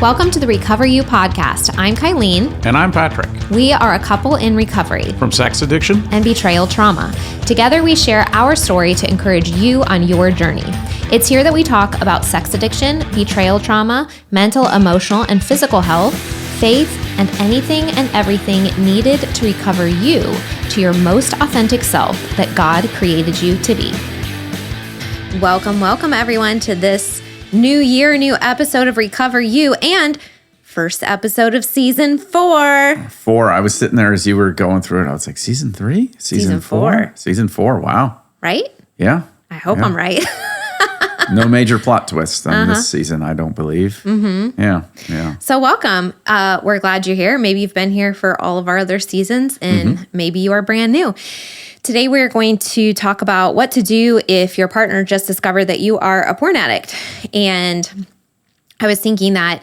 Welcome to the Recover You podcast. I'm Kylene. And I'm Patrick. We are a couple in recovery From sex addiction and betrayal trauma. Together, we share our story to encourage you on your journey. It's here that we talk about sex addiction, betrayal trauma, mental, emotional, and physical health, faith, and anything and everything needed to recover you to your most authentic self that God created you to be. Welcome, everyone, to this new year, new episode of Recover You, and first episode of season 4. I was sitting there as you were going through it. I was like, season 3? Season 4? Season 4, wow. Right? Yeah. I hope I'm right. No major plot twists on this season, I don't believe. Mm-hmm. Yeah. So welcome. We're glad you're here. Maybe you've been here for all of our other seasons, and maybe you are brand new. Today, we're going to talk about what to do if your partner just discovered that you are a porn addict. And I was thinking that,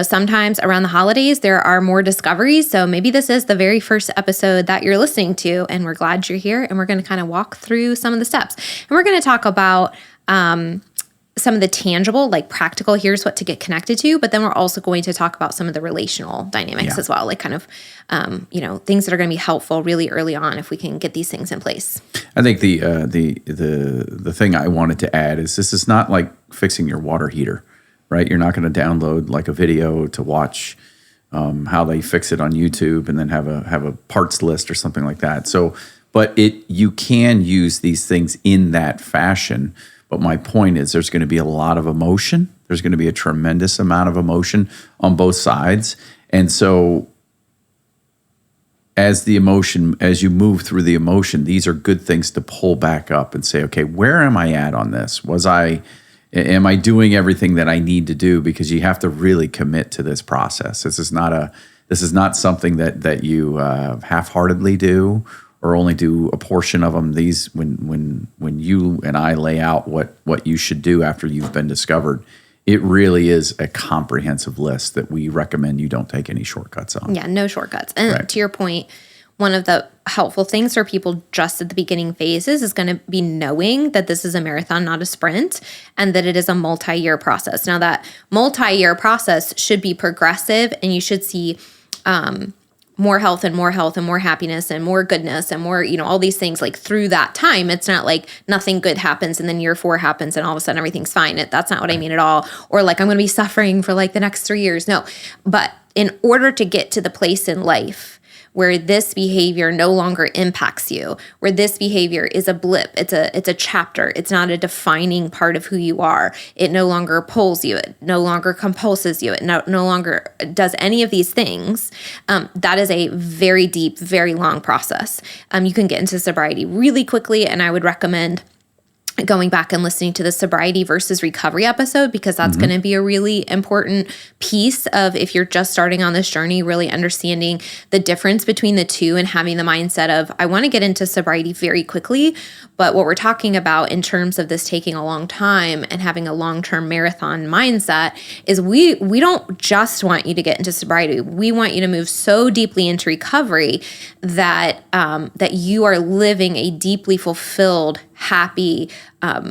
sometimes around the holidays, there are more discoveries. So maybe this is the very first episode that you're listening to, and we're glad you're here. And we're going to kind of walk through some of the steps. And we're going to talk about some of the tangible, like practical, here's what to get connected to, but then we're also going to talk about some of the relational dynamics as well, like kind of, things that are going to be helpful really early on if we can get these things in place. I think the thing I wanted to add is this is not like fixing your water heater, right? You're not going to download like a video to watch how they fix it on YouTube and then have a parts list or something like that. So, but you can use these things in that fashion. But my point is there's going to be a lot of emotion. There's going to be a tremendous amount of emotion on both sides. And so as you move through the emotion, these are good things to pull back up and say, okay, where am I at on this? Am I doing everything that I need to do? Because you have to really commit to this process. This is not something that you half-heartedly do or only do a portion of them. These, when you and I lay out what you should do after you've been discovered, it really is a comprehensive list that we recommend you don't take any shortcuts on. Yeah, no shortcuts. And right. To your point, one of the helpful things for people just at the beginning phases is going to be knowing that this is a marathon, not a sprint, and that it is a multi-year process. Now, that multi-year process should be progressive, and you should see more health and more happiness and more goodness and more, all these things like through that time. It's not like nothing good happens and then year 4 happens and all of a sudden everything's fine. That's not what I mean at all. Or like I'm going to be suffering for like the next 3 years. No, but in order to get to the place in life where this behavior no longer impacts you, where this behavior is a blip, it's a chapter, it's not a defining part of who you are, it no longer pulls you, it no longer compulses you, it no longer does any of these things, that is a very deep, very long process. You can get into sobriety really quickly, and I would recommend going back and listening to the sobriety versus recovery episode, because that's going to be a really important piece of, if you're just starting on this journey, really understanding the difference between the two and having the mindset of, I want to get into sobriety very quickly. But what we're talking about in terms of this taking a long time and having a long-term marathon mindset is we don't just want you to get into sobriety. We want you to move so deeply into recovery that that you are living a deeply fulfilled, happy,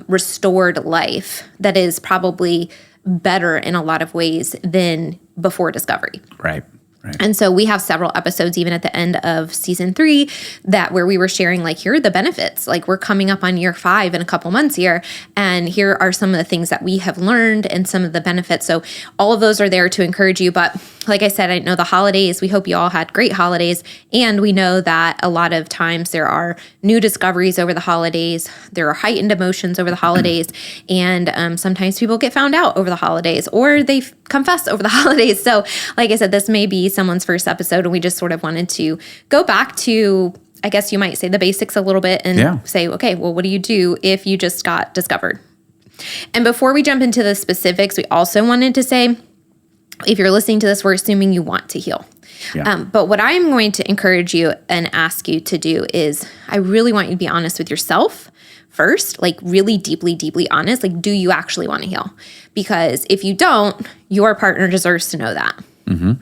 restored life that is probably better in a lot of ways than before discovery. Right. And so we have several episodes even at the end of season 3 where we were sharing like, here are the benefits. Like we're coming up on year 5 in a couple months here. And here are some of the things that we have learned and some of the benefits. So all of those are there to encourage you. But like I said, I know the holidays, we hope you all had great holidays. And we know that a lot of times there are new discoveries over the holidays. There are heightened emotions over the holidays. And sometimes people get found out over the holidays or they confess over the holidays. So like I said, this may be someone's first episode, and we just sort of wanted to go back to, I guess you might say, the basics a little bit and say, okay, well, what do you do if you just got discovered? And before we jump into the specifics, we also wanted to say, if you're listening to this, we're assuming you want to heal. Yeah. But what I'm going to encourage you and ask you to do is, I really want you to be honest with yourself first, like really deeply, deeply honest. Like, do you actually want to heal? Because if you don't, your partner deserves to know that. Mm-hmm.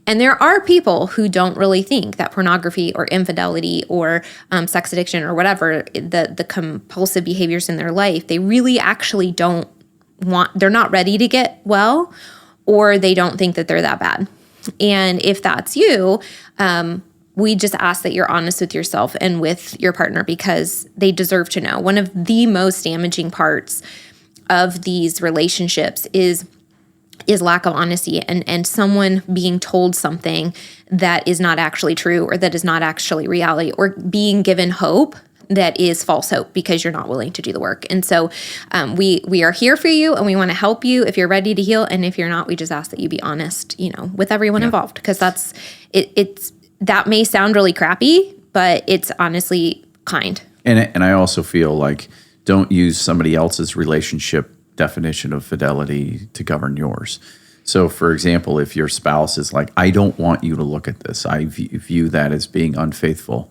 And there are people who don't really think that pornography or infidelity or sex addiction or whatever, the compulsive behaviors in their life, they really actually don't want, they're not ready to get well, or they don't think that they're that bad. And if that's you, we just ask that you're honest with yourself and with your partner because they deserve to know. One of the most damaging parts of these relationships is lack of honesty and someone being told something that is not actually true or that is not actually reality, or being given hope that is false hope because you're not willing to do the work. And so we are here for you and we want to help you if you're ready to heal. And if you're not, we just ask that you be honest, with everyone involved, because that's it's that may sound really crappy, but it's honestly kind. And I also feel like don't use somebody else's relationship definition of fidelity to govern yours. So, for example, if your spouse is like, I don't want you to look at this, I view that as being unfaithful,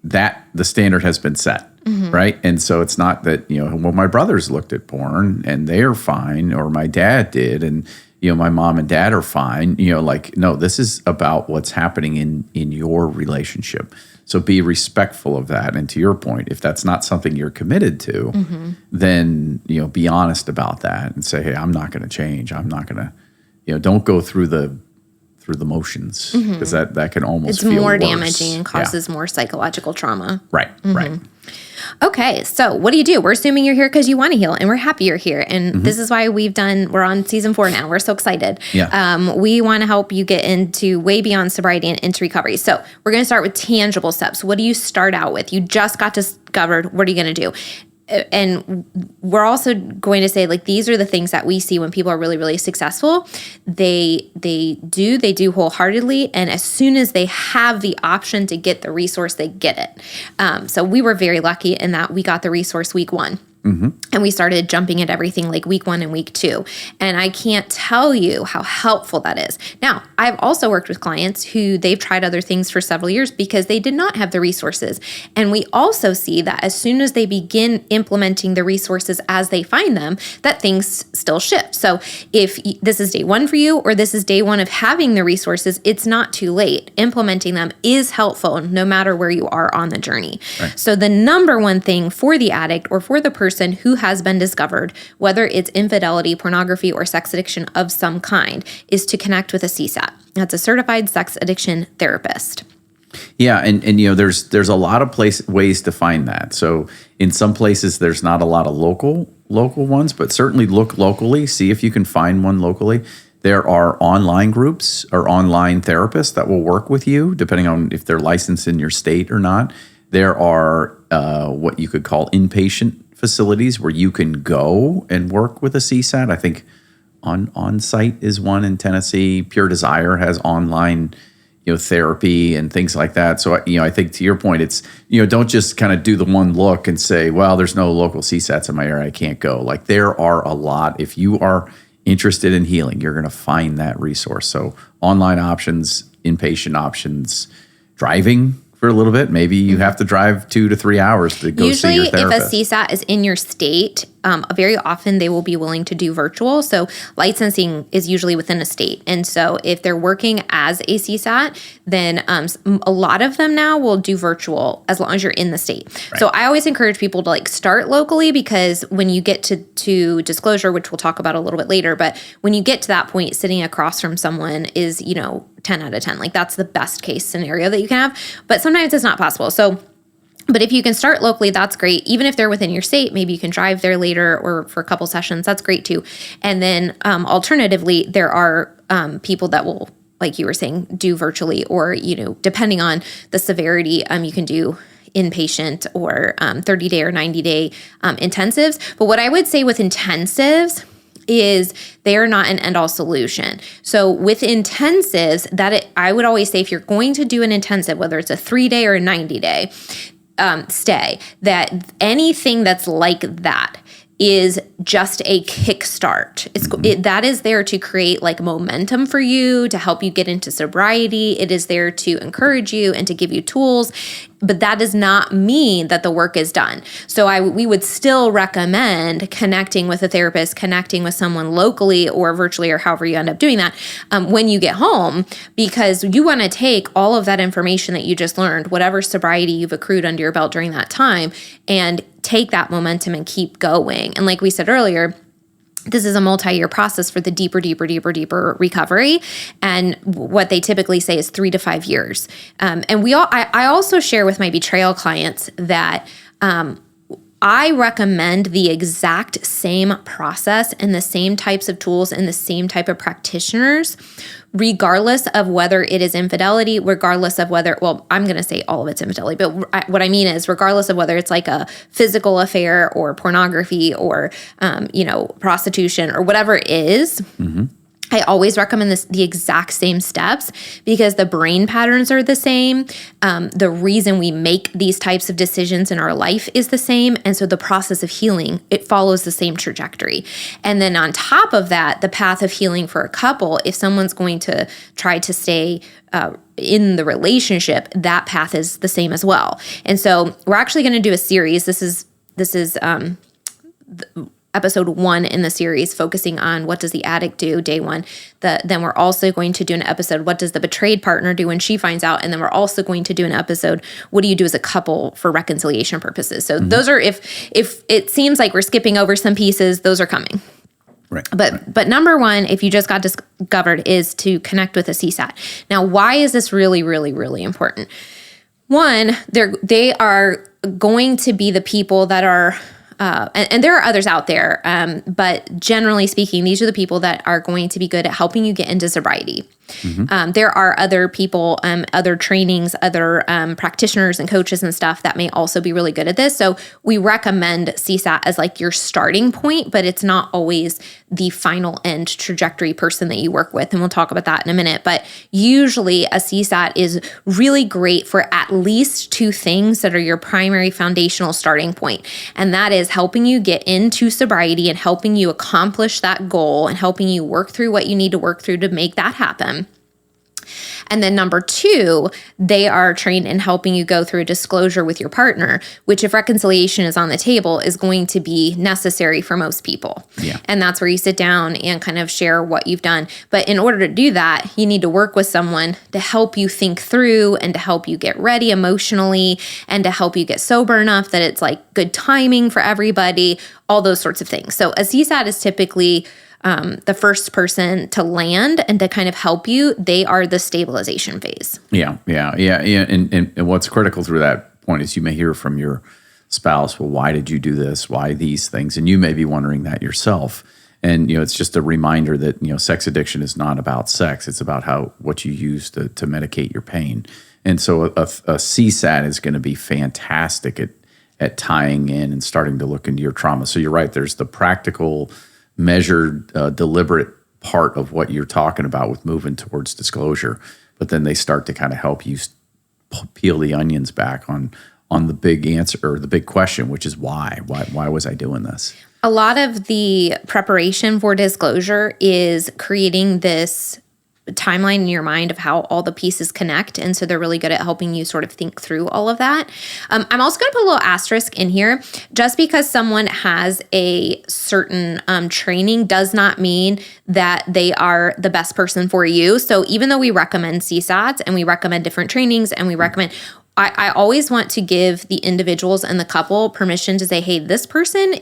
that the standard has been set, right? And so it's not that, well, my brothers looked at porn and they're fine, or my dad did, and my mom and dad are fine. No, this is about what's happening in your relationship. So be respectful of that. And to your point, if that's not something you're committed to, then, be honest about that and say, hey, I'm not going to change. I'm not going to, don't go through the motions, because that can almost feel more worse. Damaging and causes more psychological trauma. Right, right. Okay, so what do? We're assuming you're here because you want to heal, and we're happy you're here. And this is why we're on season 4 now. We're so excited. Yeah. We want to help you get into way beyond sobriety and into recovery. So we're going to start with tangible steps. What do you start out with? You just got discovered. What are you going to do? And we're also going to say, these are the things that we see when people are really, really successful. They do wholeheartedly. And as soon as they have the option to get the resource, they get it. So we were very lucky in that we got the resource week 1. And we started jumping at everything week 1 and week 2. And I can't tell you how helpful that is. Now, I've also worked with clients who they've tried other things for several years because they did not have the resources. And we also see that as soon as they begin implementing the resources as they find them, that things still shift. So if this is day 1 for you, or this is day 1 of having the resources, it's not too late. Implementing them is helpful no matter where you are on the journey. Right. So the number one thing for the addict or for the person who has been discovered, whether it's infidelity, pornography, or sex addiction of some kind, is to connect with a CSAT. That's a certified sex addiction therapist. Yeah, and there's a lot of ways to find that. So in some places there's not a lot of local ones, but certainly look locally, see if you can find one locally. There are online groups or online therapists that will work with you, depending on if they're licensed in your state or not. There are what you could call inpatient facilities where you can go and work with a CSAT. I think on-site is one in Tennessee. Pure Desire has online, therapy and things like that. So, I think to your point, it's, don't just kind of do the one look and say, well, there's no local CSATs in my area, I can't go. There are a lot. If you are interested in healing, you're going to find that resource. So online options, inpatient options, driving for a little bit. Maybe you have to drive 2 to 3 hours to go see your therapist. If a CSAT is in your state, very often they will be willing to do virtual. So licensing is usually within a state. And so if they're working as a CSAT, then a lot of them now will do virtual as long as you're in the state. Right. So I always encourage people to start locally, because when you get to disclosure, which we'll talk about a little bit later, but when you get to that point, sitting across from someone is, 10 out of 10. That's the best case scenario that you can have. But sometimes it's not possible. But if you can start locally, that's great. Even if they're within your state, maybe you can drive there later or for a couple sessions. That's great too. And then alternatively, there are people that will, like you were saying, do virtually, or, depending on the severity, you can do inpatient or 30-day or 90-day intensives. But what I would say with intensives is they are not an end-all solution. So with intensives, I would always say if you're going to do an intensive, whether it's a 3-day or a 90-day stay, that anything that's like that is just a kickstart. That is there to create momentum for you, to help you get into sobriety. It is there to encourage you and to give you tools. But that does not mean that the work is done. So we would still recommend connecting with a therapist, connecting with someone locally or virtually, or however you end up doing that, when you get home, because you want to take all of that information that you just learned, whatever sobriety you've accrued under your belt during that time, and take that momentum and keep going. And like we said earlier, this is a multi-year process for the deeper recovery. And what they typically say is 3 to 5 years. And I also share with my betrayal clients that I recommend the exact same process and the same types of tools and the same type of practitioners, regardless of whether it is infidelity, regardless of whether, well, I'm going to say all of it's infidelity, but what I mean is regardless of whether it's like a physical affair or pornography or, prostitution or whatever it is. Mm-hmm. I always recommend the exact same steps because the brain patterns are the same. The reason we make these types of decisions in our life is the same. And so the process of healing, it follows the same trajectory. And then on top of that, the path of healing for a couple, if someone's going to try to stay in the relationship, that path is the same as well. And so we're actually going to do a series. This is episode 1 in the series, focusing on what does the addict do, day 1. Then we're also going to do an episode, what does the betrayed partner do when she finds out? And then we're also going to do an episode, what do you do as a couple for reconciliation purposes? So those are, if it seems like we're skipping over some pieces, those are coming. Right. But number 1, if you just got discovered, is to connect with a CSAT. Now, why is this really, really, really important? 1, they are going to be the people that are and there are others out there, but generally speaking, these are the people that are going to be good at helping you get into sobriety. Mm-hmm. There are other people, other trainings, other practitioners and coaches and stuff that may also be really good at this. So we recommend CSAT as like your starting point, but it's not always the final end trajectory person that you work with. And we'll talk about that in a minute. But usually a CSAT is really great for at least 2 things that are your primary foundational starting point. And that is helping you get into sobriety and helping you accomplish that goal and helping you work through what you need to work through to make that happen. And then number 2, they are trained in helping you go through a disclosure with your partner, which if reconciliation is on the table is going to be necessary for most people. Yeah. And that's where you sit down and kind of share what you've done. But in order to do that, you need to work with someone to help you think through and to help you get ready emotionally and to help you get sober enough that it's like good timing for everybody, all those sorts of things. So a CSAT is typically the first person to land and to kind of help you. They are the stabilization phase. Yeah. And what's critical through that point is you may hear from your spouse, well, why did you do this? Why these things? And you may be wondering that yourself. And, it's just a reminder that, sex addiction is not about sex. It's about what you use to medicate your pain. And so a CSAT is going to be fantastic at tying in and starting to look into your trauma. So you're right. There's the practical, measured, deliberate part of what you're talking about with moving towards disclosure, but then they start to kind of help you peel the onions back on the big answer or the big question, which is why was I doing this? A lot of the preparation for disclosure is creating this timeline in your mind of how all the pieces connect. And so they're really good at helping you sort of think through all of that. I'm also going to put a little asterisk in here. Just because someone has a certain training does not mean that they are the best person for you. So even though we recommend CSATs and we recommend different trainings and we recommend, I always want to give the individuals and the couple permission to say, hey, this person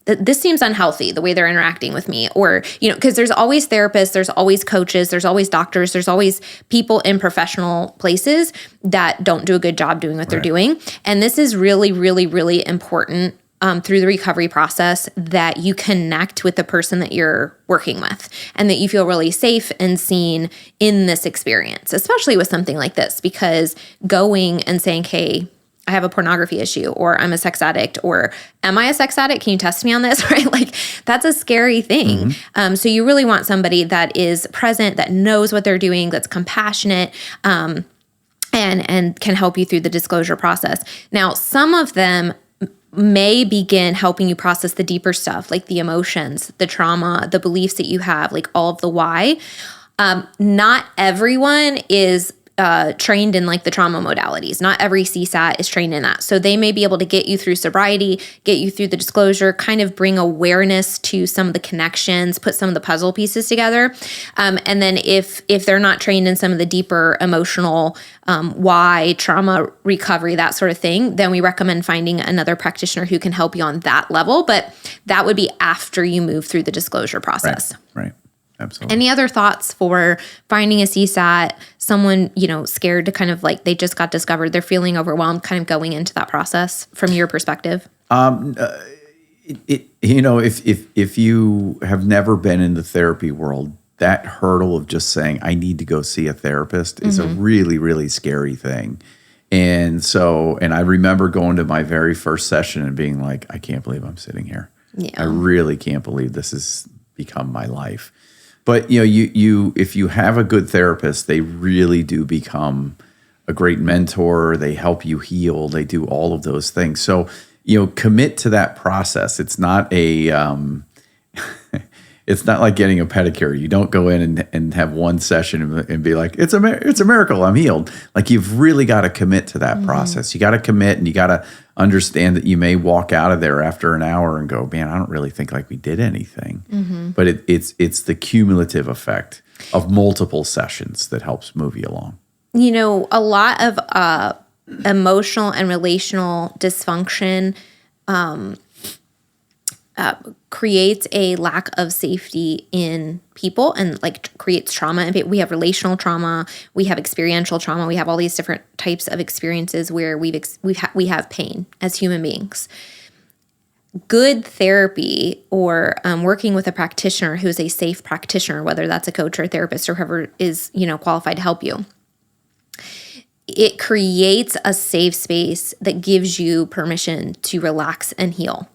this seems unhealthy, the way they're interacting with me. Or, because there's always therapists, there's always coaches, there's always doctors, there's always people in professional places that don't do a good job doing what they're doing. And this is really, really, really important through the recovery process, that you connect with the person that you're working with and that you feel really safe and seen in this experience, especially with something like this, because going and saying, hey, I have a pornography issue, or I'm a sex addict, or am I a sex addict? Can you test me on this? Right? Like, that's a scary thing. Mm-hmm. So you really want somebody that is present, that knows what they're doing, that's compassionate, and can help you through the disclosure process. Now, some of them may begin helping you process the deeper stuff, like the emotions, the trauma, the beliefs that you have, like all of the why. Not everyone is trained in like the trauma modalities. Not every CSAT is trained in that. So they may be able to get you through sobriety, get you through the disclosure, kind of bring awareness to some of the connections, put some of the puzzle pieces together. And then if they're not trained in some of the deeper emotional why, trauma recovery, that sort of thing, then we recommend finding another practitioner who can help you on that level. But that would be after you move through the disclosure process. Right. Absolutely. Any other thoughts for finding a CSAT, someone, scared to kind of like they just got discovered, they're feeling overwhelmed, kind of going into that process from your perspective? If you have never been in the therapy world, that hurdle of just saying, I need to go see a therapist is a really, really scary thing. And I remember going to my very first session and being like, I can't believe I'm sitting here. Yeah. I really can't believe this has become my life. But you if you have a good therapist, they really do become a great mentor. They help you heal. They do all of those things. So commit to that process. It's not it's not like getting a pedicure. You don't go in and have one session and be like, it's a miracle, I'm healed. Like you've really got to commit to that process. You got to commit, and you got to understand that you may walk out of there after an hour and go, man, I don't really think like we did anything. But it's the cumulative effect of multiple sessions that helps move you along. A lot of emotional and relational dysfunction creates a lack of safety in people and like creates trauma. We have relational trauma, we have experiential trauma, we have all these different types of experiences where we have pain as human beings. Good therapy or working with a practitioner who's a safe practitioner, whether that's a coach or a therapist or whoever is qualified to help you, it creates a safe space that gives you permission to relax and heal.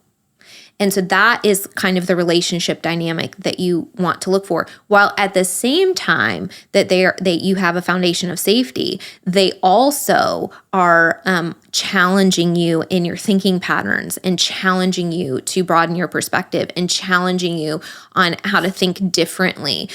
And so that is kind of the relationship dynamic that you want to look for. While at the same time that you have a foundation of safety, they also are challenging you in your thinking patterns and challenging you to broaden your perspective and challenging you on how to think differently,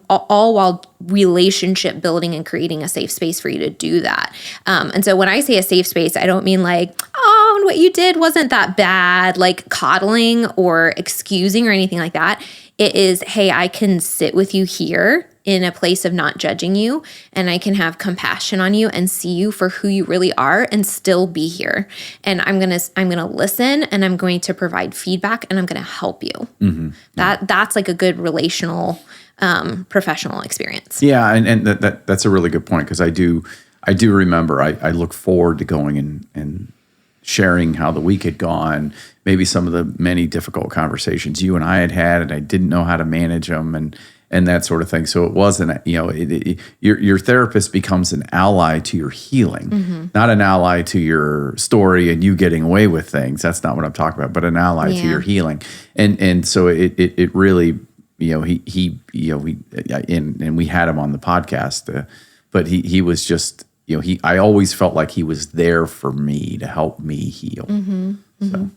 all while relationship building and creating a safe space for you to do that. And so when I say a safe space, I don't mean like, oh, what you did wasn't that bad, like coddling or excusing or anything like that. It is, hey, I can sit with you here in a place of not judging you, and I can have compassion on you and see you for who you really are and still be here. And I'm gonna listen, and I'm going to provide feedback, and I'm gonna help you. That's like a good relational professional experience. Yeah, and that's a really good point, because I do remember I look forward to going and sharing how the week had gone, maybe some of the many difficult conversations you and I had, and I didn't know how to manage them and that sort of thing. So it wasn't, your therapist becomes an ally to your healing, not an ally to your story and you getting away with things. That's not what I'm talking about, but an ally to your healing. And so it really, we had him on the podcast, but he was just, I always felt like he was there for me to help me heal. So.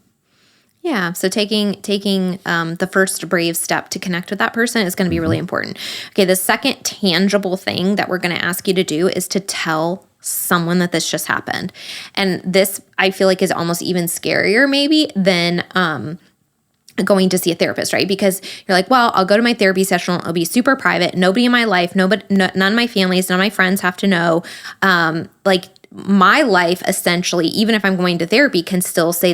Yeah. So taking the first brave step to connect with that person is going to be really important. Okay. The second tangible thing that we're going to ask you to do is to tell someone that this just happened. And this, I feel like, is almost even scarier maybe than going to see a therapist, right? Because you're like, well, I'll go to my therapy session. It'll be super private. Nobody in my life, none of my families, none of my friends have to know. My life, essentially, even if I'm going to therapy, can still stay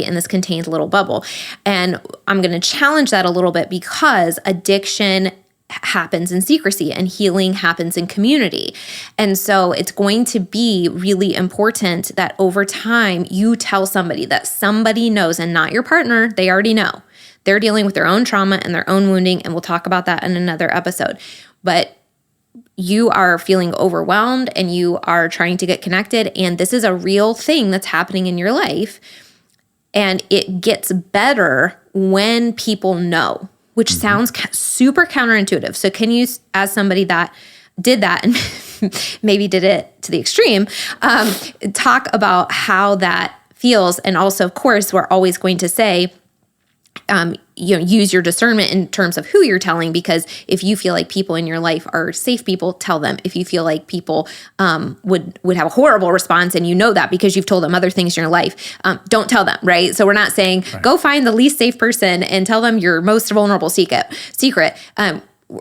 in this contained little bubble. And I'm going to challenge that a little bit, because addiction happens in secrecy and healing happens in community. And so it's going to be really important that over time you tell somebody, that somebody knows, and not your partner. They already know. They're dealing with their own trauma and their own wounding, and we'll talk about that in another episode. But you are feeling overwhelmed and you are trying to get connected, and this is a real thing that's happening in your life, and it gets better when people know, which sounds super counterintuitive. So can you, as somebody that did that and maybe did it to the extreme, talk about how that feels? And also, of course, we're always going to say, use your discernment in terms of who you're telling, because if you feel like people in your life are safe people, tell them. If you feel like people would have a horrible response and you know that because you've told them other things in your life, don't tell them, right? So we're not saying go find the least safe person and tell them your most vulnerable secret.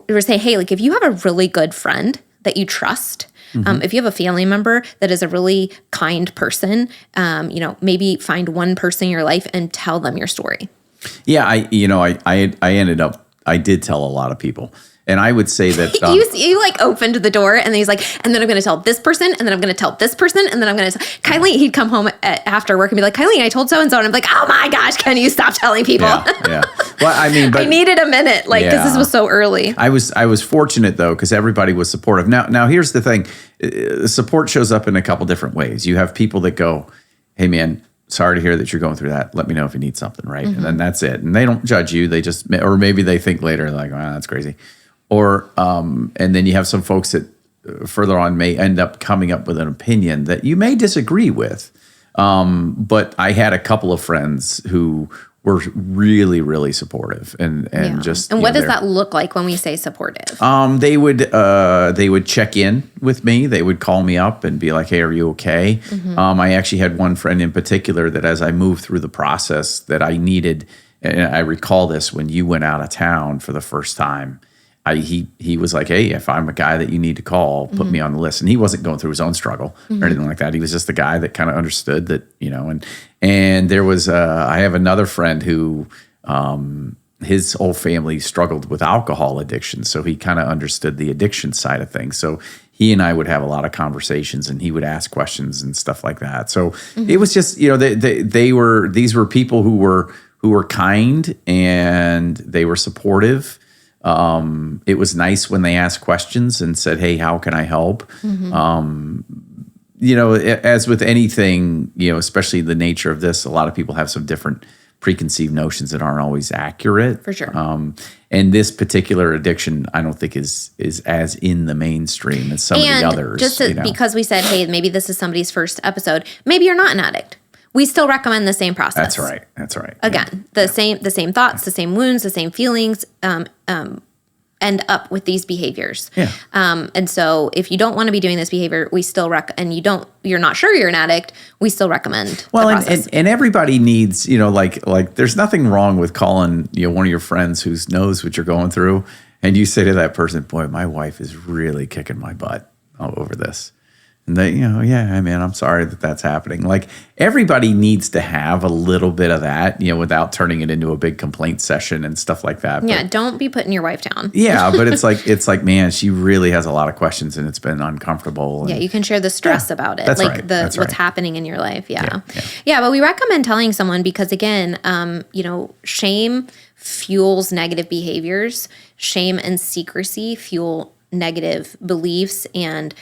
We're saying, hey, like if you have a really good friend that you trust, if you have a family member that is a really kind person, maybe find one person in your life and tell them your story. Yeah, I did tell a lot of people. And I would say that you like opened the door and then he's like, and then I'm going to tell this person, and then I'm going to tell this person, and then I'm going to tell Kylene. He'd come home after work and be like, Kylene, I told so-and-so. And I'm like, oh my gosh, can you stop telling people? Yeah. Well, I mean, but I needed a minute, because this was so early. I was fortunate though, because everybody was supportive. Now here's the thing. Support shows up in a couple different ways. You have people that go, hey man, sorry to hear that you're going through that. Let me know if you need something, right? And then that's it. And they don't judge you. They just, or maybe they think later like, wow, that's crazy. Or, and then you have some folks that further on may end up coming up with an opinion that you may disagree with. But I had a couple of friends who were really, really supportive and just. And what does that look like when we say supportive? They would check in with me. They would call me up and be like, hey, are you okay? I actually had one friend in particular that as I moved through the process that I needed, and I recall this when you went out of town for the first time. He was like, hey, if I'm a guy that you need to call, put me on the list. And he wasn't going through his own struggle or anything like that. He was just the guy that kind of understood that, and there was, I have another friend who, his whole family struggled with alcohol addiction. So he kind of understood the addiction side of things. So he and I would have a lot of conversations and he would ask questions and stuff like that. So it was just, these were people who were kind and they were supportive. It was nice when they asked questions and said, hey, how can I help? As with anything, especially the nature of this, a lot of people have some different preconceived notions that aren't always accurate. For sure. And this particular addiction, I don't think is as in the mainstream as some of the others. Because we said, hey, maybe this is somebody's first episode. Maybe you're not an addict. We still recommend the same process. That's right. Again, the same thoughts, the same wounds, the same feelings end up with these behaviors. Yeah. And so if you don't want to be doing this behavior, we still and you're not sure you're an addict, we still recommend the process. And everybody needs, like there's nothing wrong with calling, one of your friends who knows what you're going through, and you say to that person, boy, my wife is really kicking my butt over this. And they, yeah, man, I'm sorry that that's happening. Like everybody needs to have a little bit of that, without turning it into a big complaint session and stuff like that. Yeah, don't be putting your wife down. Yeah, but it's like, man, she really has a lot of questions and it's been uncomfortable. Yeah, you can share the stress about it, that's like right. what's happening in your life. Yeah, but we recommend telling someone because again, shame fuels negative behaviors. Shame and secrecy fuel negative beliefs and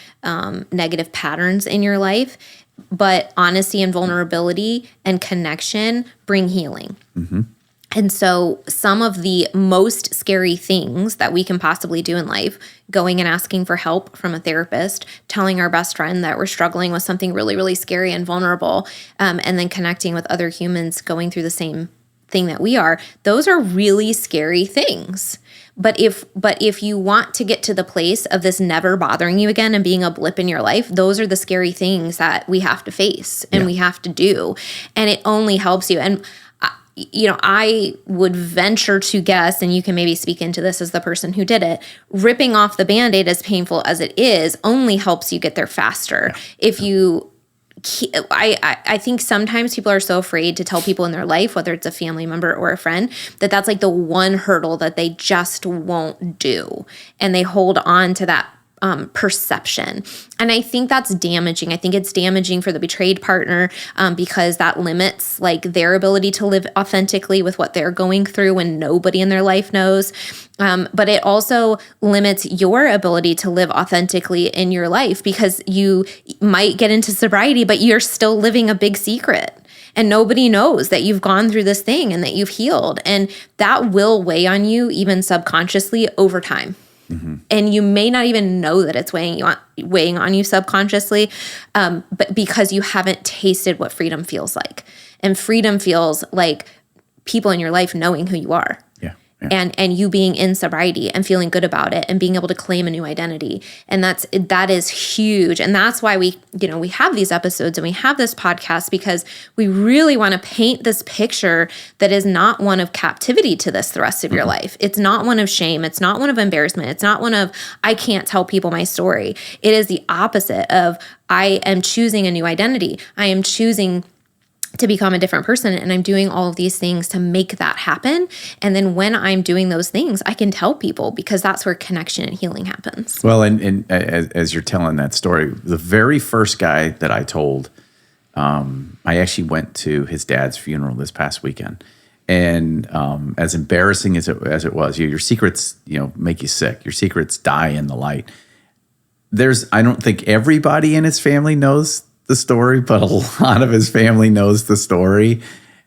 negative patterns in your life, but honesty and vulnerability and connection bring healing. And so some of the most scary things that we can possibly do in life, going and asking for help from a therapist, telling our best friend that we're struggling with something really, really scary and vulnerable, and then connecting with other humans going through the same thing that we are, those are really scary things. But if you want to get to the place of this never bothering you again and being a blip in your life, those are the scary things that we have to face and we have to do. And it only helps you. And, I would venture to guess, and you can maybe speak into this as the person who did it, ripping off the Band-Aid, as painful as it is, only helps you get there faster. If you I think sometimes people are so afraid to tell people in their life, whether it's a family member or a friend, that's like the one hurdle that they just won't do. And they hold on to that perception. And I think that's damaging. I think it's damaging for the betrayed partner because that limits like their ability to live authentically with what they're going through when nobody in their life knows. But it also limits your ability to live authentically in your life because you might get into sobriety, but you're still living a big secret. And nobody knows that you've gone through this thing and that you've healed. And that will weigh on you even subconsciously over time. And you may not even know that it's weighing on you subconsciously, but because you haven't tasted what freedom feels like. And freedom feels like people in your life knowing who you are. Yeah. And you being in sobriety and feeling good about it and being able to claim a new identity. And that is huge. And that's why we have these episodes and we have this podcast, because we really want to paint this picture that is not one of captivity to this the rest of your life. It's not one of shame. It's not one of embarrassment. It's not one of, I can't tell people my story. It is the opposite of, I am choosing a new identity. I am choosing to become a different person. And I'm doing all of these things to make that happen. And then when I'm doing those things, I can tell people, because that's where connection and healing happens. Well, and as you're telling that story, the very first guy that I told, I actually went to his dad's funeral this past weekend. And as embarrassing as it was, your secrets, make you sick. Your secrets die in the light. I don't think everybody in his family knows the story, but a lot of his family knows the story.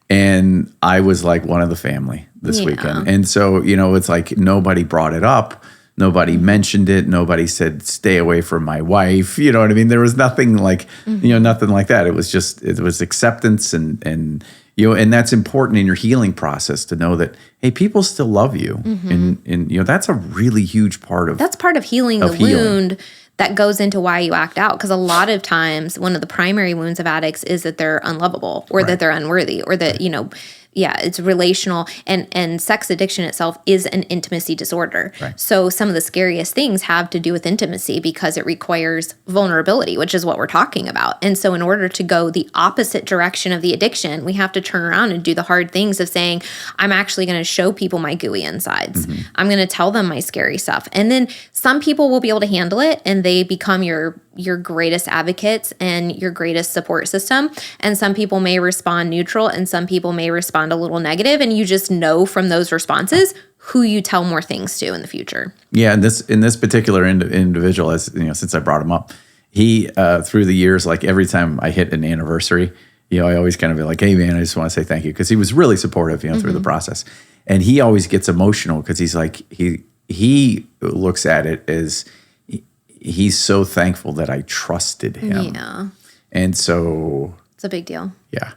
And I was like one of the family this weekend. And so, it's like nobody brought it up. Nobody mentioned it. Nobody said, stay away from my wife. You know what I mean? There was nothing like, nothing like that. It was acceptance and that's important in your healing process, to know that, hey, people still love you. And that's a really huge part of healing the wound that goes into why you act out. Because a lot of times, one of the primary wounds of addicts is that they're unlovable, or that they're unworthy, or that, it's relational. And sex addiction itself is an intimacy disorder. Right. So some of the scariest things have to do with intimacy, because it requires vulnerability, which is what we're talking about. And so in order to go the opposite direction of the addiction, we have to turn around and do the hard things of saying, I'm actually going to show people my gooey insides. I'm going to tell them my scary stuff. And then some people will be able to handle it, and they become your greatest advocates and your greatest support system. And some people may respond neutral, and some people may respond a little negative, and you just know from those responses who you tell more things to in the future. Yeah, and in this particular individual, as since I brought him up, he through the years, like every time I hit an anniversary, I always kind of be like, hey man, I just want to say thank you, because he was really supportive, through the process. And he always gets emotional, because he's like, he looks at it as, he's so thankful that I trusted him. Yeah. And so it's a big deal. Yeah.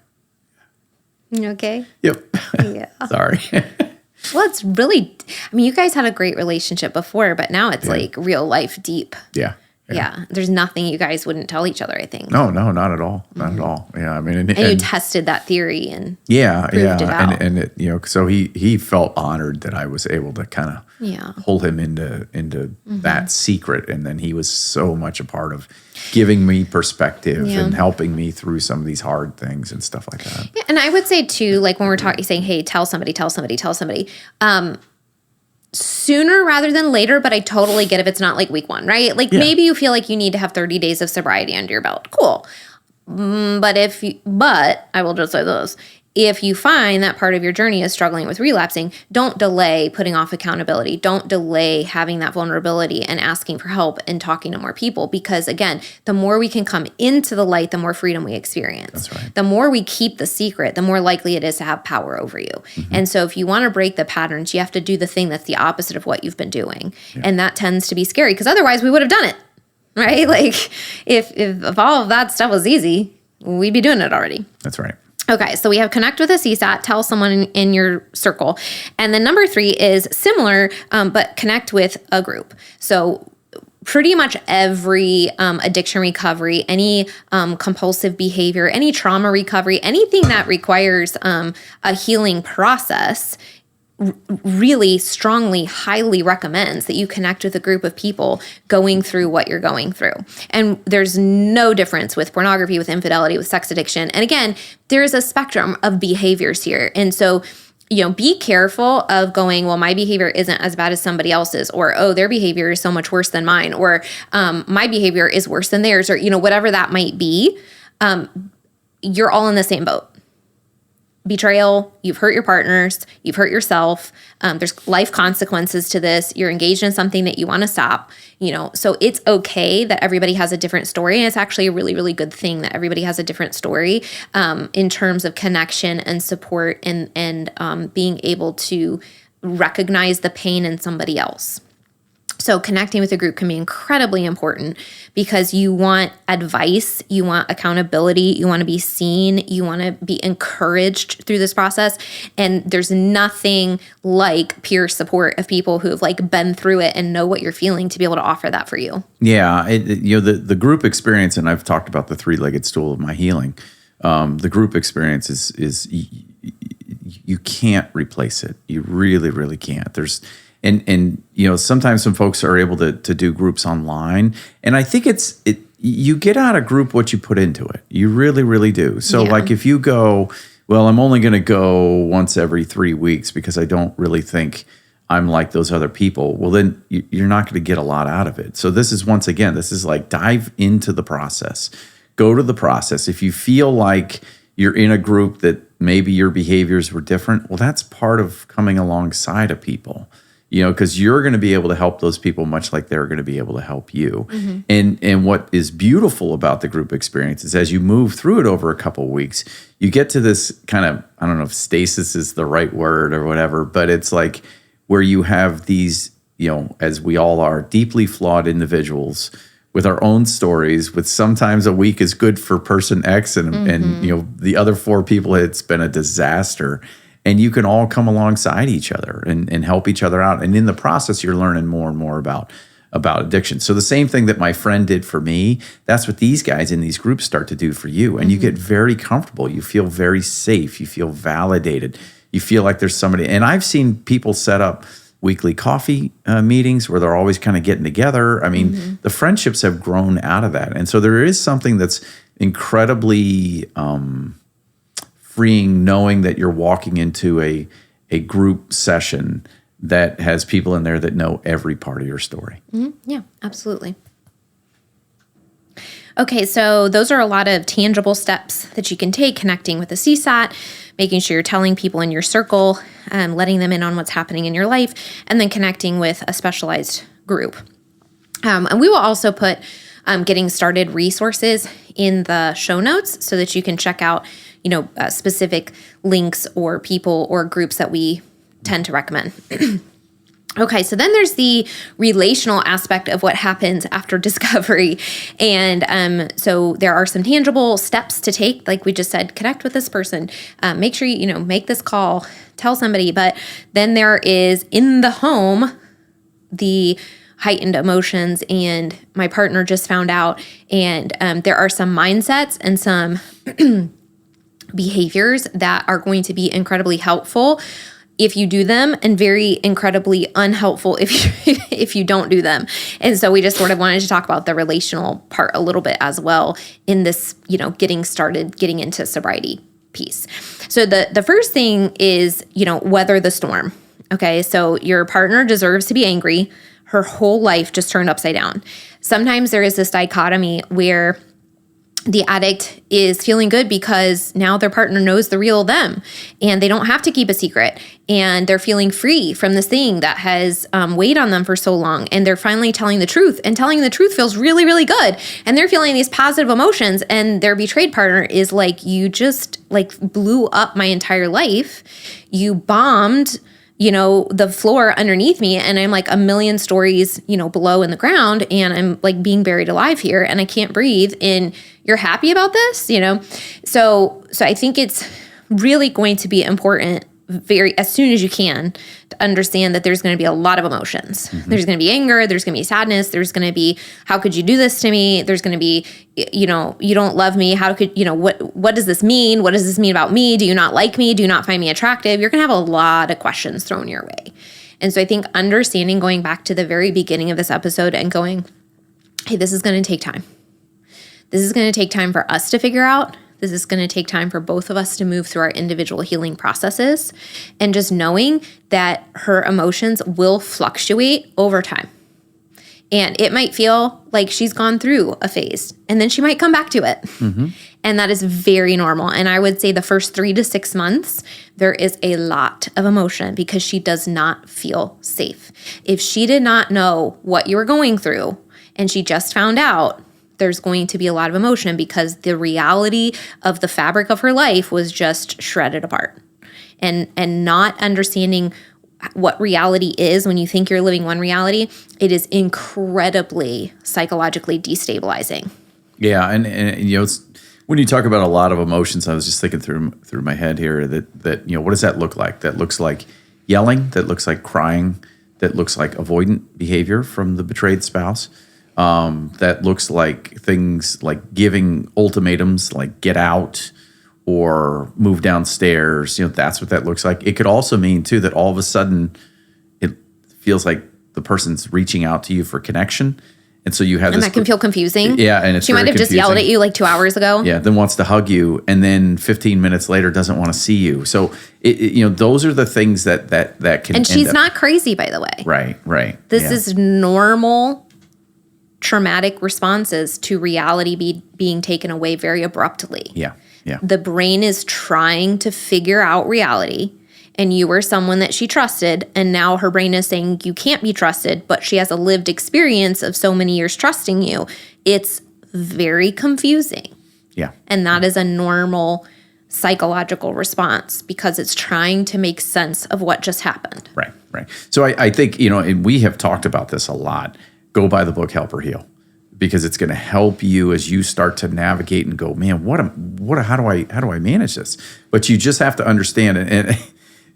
You okay? Yep. Yeah. Sorry. Well, it's really, you guys had a great relationship before, but now it's like real life deep. Yeah. Yeah. There's nothing you guys wouldn't tell each other, I think. No, not at all. Not at all. Yeah. And you tested that theory and proved it out. And it, so he felt honored that I was able to kind of pull him into that secret. And then he was so much a part of giving me perspective and helping me through some of these hard things and stuff like that. Yeah, and I would say too, like when we're talking, saying, hey, tell somebody, sooner rather than later, but I totally get if it's not like week one, right? Like maybe you feel like you need to have 30 days of sobriety under your belt. Cool. But I will just say this. If you find that part of your journey is struggling with relapsing, don't delay putting off accountability. Don't delay having that vulnerability and asking for help and talking to more people. Because again, the more we can come into the light, the more freedom we experience. That's right. The more we keep the secret, the more likely it is to have power over you. And so if you want to break the patterns, you have to do the thing that's the opposite of what you've been doing. And that tends to be scary, because otherwise we would have done it, right? Like if all of that stuff was easy, we'd be doing it already. That's right. Okay, so we have connect with a CSAT, tell someone in your circle. And then number 3 is similar, but connect with a group. So pretty much every addiction recovery, any compulsive behavior, any trauma recovery, anything that requires a healing process, really strongly, highly recommends that you connect with a group of people going through what you're going through. And there's no difference with pornography, with infidelity, with sex addiction. And again, there's a spectrum of behaviors here. And so, be careful of going, well, my behavior isn't as bad as somebody else's, or, oh, their behavior is so much worse than mine, or my behavior is worse than theirs, or, whatever that might be. You're all in the same boat. Betrayal, you've hurt your partners, you've hurt yourself. There's life consequences to this. You're engaged in something that you want to stop, so it's okay that everybody has a different story. And it's actually a really, really good thing that everybody has a different story in terms of connection and support and being able to recognize the pain in somebody else. So connecting with a group can be incredibly important because you want advice, you want accountability, you want to be seen, you want to be encouraged through this process. And there's nothing like peer support of people who have like been through it and know what you're feeling to be able to offer that for you. Yeah, the group experience, and I've talked about the three-legged stool of my healing. The group experience is you can't replace it. You really, really can't. And sometimes some folks are able to do groups online, and I think you get out of group what you put into it. You really, really do. So like if you go, well, I'm only going to go once every 3 weeks because I don't really think I'm like those other people. Well, then you're not going to get a lot out of it. So this is like dive into the process. Go to the process. If you feel like you're in a group that maybe your behaviors were different, well, that's part of coming alongside of people. Because you're going to be able to help those people much like they're going to be able to help you. Mm-hmm. And what is beautiful about the group experience is as you move through it over a couple of weeks, you get to this kind of, I don't know if stasis is the right word or whatever, but it's like where you have these, as we all are, deeply flawed individuals with our own stories, with sometimes a week is good for person X and the other 4 people, it's been a disaster. And you can all come alongside each other and help each other out. And in the process, you're learning more and more about addiction. So the same thing that my friend did for me, that's what these guys in these groups start to do for you. And you get very comfortable. You feel very safe. You feel validated. You feel like there's somebody. And I've seen people set up weekly coffee meetings where they're always kind of getting together. I mean, the friendships have grown out of that. And so there is something that's incredibly freeing, knowing that you're walking into a group session that has people in there that know every part of your story. Mm-hmm. Yeah, absolutely. Okay, so those are a lot of tangible steps that you can take, connecting with the CSAT, making sure you're telling people in your circle, letting them in on what's happening in your life, and then connecting with a specialized group. And we will also put getting started resources in the show notes so that you can check out specific links or people or groups that we tend to recommend. Okay, so then there's the relational aspect of what happens after discovery. And so there are some tangible steps to take. Like we just said, connect with this person, make sure you make this call, tell somebody. But then there is in the home, the heightened emotions, and my partner just found out. And there are some mindsets and some behaviors that are going to be incredibly helpful if you do them, and very incredibly unhelpful if you don't do them. And so we just sort of wanted to talk about the relational part a little bit as well in this, getting started, getting into sobriety piece. So the first thing is, weather the storm. Okay, so your partner deserves to be angry. Her whole life just turned upside down. Sometimes there is this dichotomy where the addict is feeling good because now their partner knows the real them and they don't have to keep a secret, and they're feeling free from this thing that has weighed on them for so long, and they're finally telling the truth, and telling the truth feels really, really good, and they're feeling these positive emotions, and their betrayed partner is like, you just blew up my entire life. You bombed the floor underneath me, and I'm like a million stories, below in the ground, and I'm like being buried alive here, and I can't breathe, and you're happy about this, So I think it's really going to be important as soon as you can to understand that there's going to be a lot of emotions. Mm-hmm. There's going to be anger, there's going to be sadness, there's going to be, how could you do this to me? There's going to be, you don't love me. How could, what does this mean? What does this mean about me? Do you not like me? Do you not find me attractive? You're going to have a lot of questions thrown your way. And so I think understanding, going back to the very beginning of this episode and going, hey, this is going to take time. This is going to take time for us to figure out. This is going to take time for both of us to move through our individual healing processes, and just knowing that her emotions will fluctuate over time. And it might feel like she's gone through a phase, and then she might come back to it. Mm-hmm. And that is very normal. And I would say the first 3 to 6 months, there is a lot of emotion because she does not feel safe. If she did not know what you were going through and she just found out, there's going to be a lot of emotion because the reality of the fabric of her life was just shredded apart. And not understanding what reality is when you think you're living one reality, it is incredibly psychologically destabilizing. Yeah, and it's, when you talk about a lot of emotions, I was just thinking through my head here that what does that look like? That looks like yelling, that looks like crying, that looks like avoidant behavior from the betrayed spouse. That looks like things like giving ultimatums, like get out or move downstairs. That's what that looks like. It could also mean too that all of a sudden it feels like the person's reaching out to you for connection. And so you have and this. that can feel confusing. Yeah, and it's she might have just yelled at you like 2 hours ago. Yeah, then wants to hug you, and then 15 minutes later doesn't want to see you. So those are the things that can. And she's not crazy, by the way. Right. This is normal traumatic responses to reality being taken away very abruptly. Yeah. The brain is trying to figure out reality, and you were someone that she trusted, and now her brain is saying you can't be trusted, but she has a lived experience of so many years trusting you. It's very confusing. Yeah. And that is a normal psychological response because it's trying to make sense of what just happened. Right. So I think, and we have talked about this a lot. Go buy the book Help or Heal, because it's going to help you as you start to navigate and go, man, how do I manage this? But you just have to understand it.